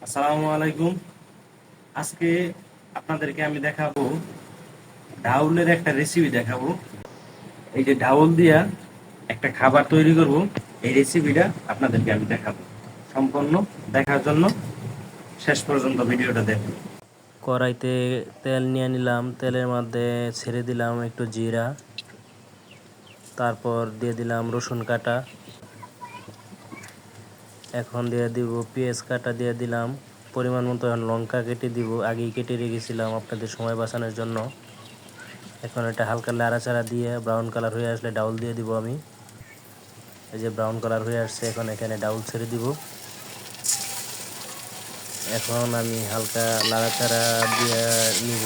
আসসালামু আলাইকুম। আজকে আপনাদেরকে আমি দেখাবো ডাউলের একটা রেসিপি দেখাবো। এই যে ডাউল দিয়া একটা খাবার তৈরি করব, এই রেসিপিটা আপনাদেরকে আমি দেখাবো। সম্পূর্ণ দেখার জন্য শেষ পর্যন্ত ভিডিওটা দেখুন। কড়াইতে তেল নিয়ে নিলাম, তেলের মধ্যে ছেড়ে দিলাম একটু জিরা, তারপর দিয়ে দিলাম রসুন কাটা, এখন দিয়ে দিব পেঁয়াজ কাটা, দিয়ে দিলাম পরিমাণ মতো। এখন লঙ্কা কেটে দিব, আগেই কেটে রেখেছিলাম আপনাদের সময় বাঁচানোর জন্য। এখন এটা হালকা নাড়াচাড়া দিয়ে ব্রাউন কালার হয়ে আসলে ডাউল দিয়ে দিব আমি। এই যে ব্রাউন কালার হয়ে আসছে, এখন এখানে ডাউল ছেড়ে দিব। এখন আমি হালকা নাড়াচাড়া দিয়ে নিব।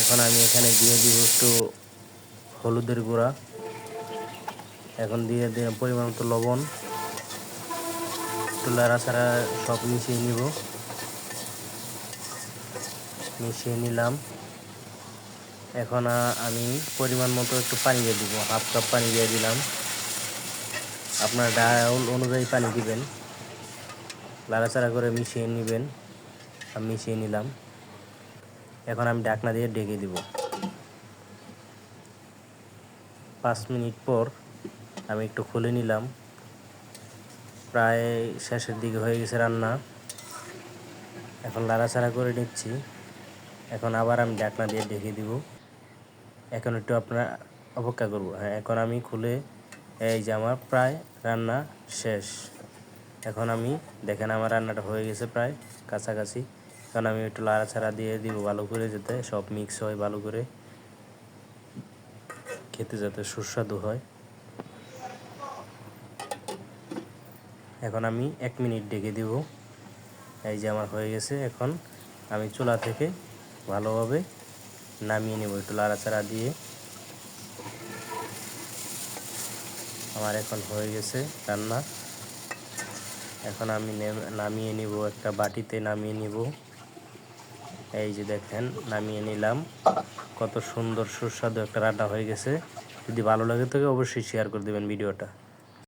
এখন আমি এখানে দিয়ে দিব একটু হলুদের গুঁড়া, এখন দিয়ে দিলাম পরিমাণ মতো লবণ, একটু নাড়াচাড়া সব মিশিয়ে নিব। মিশিয়ে নিলাম। এখন আমি পরিমাণ মতো একটু পানি দিয়ে দিব, হাফ কাপ পানি দিয়ে দিলাম। আপনার ডাউল অনুযায়ী পানি দিবেন, নাড়াচাড়া করে মিশিয়ে নেবেন। আমি মিশিয়ে নিলাম। এখন আমি ঢাকনা দিয়ে ঢেকে দিব। 5 মিনিট পর আমি একটু খুলে নিলাম। প্রায় শেষের দিকে হয়ে গেছে রান্না। এখন নাড়াচাড়া করে নিচ্ছি। এখন আবার আমি ঢাকনা দিয়ে ঢেকে দিব। এখন একটু আপনারা অপেক্ষা করব। হ্যাঁ, এখন আমি খুলে, এই যে আমার প্রায় রান্না শেষ। এখন আমি দেখেন আমার রান্নাটা হয়ে গেছে প্রায় কাছাকাছি। এখন আমি একটু নাড়াচাড়া দিয়ে দিব ভালো করে, যাতে সব মিক্স হয় ভালো করে, খেতে যাতে সুস্বাদু হয়। এখন আমি 1 মিনিট ঢেকে দিব। এই যে আমার হয়ে গেছে। এখন আমি চুলা থেকে ভালোভাবে নামিয়ে নেব একটু নাড়াচাড়া দিয়ে। আমার এখন হয়ে গেছে রান্না। এখন আমি নামিয়ে নিব, একটা বাটিতে নামিয়ে নিব। এই যে দেখেন নামিয়ে নিলাম। কত সুন্দর সুস্বাদু একটা রান্না হয়ে গেছে। যদি ভালো লাগে তো অবশ্যই শেয়ার করে দেবেন ভিডিওটা।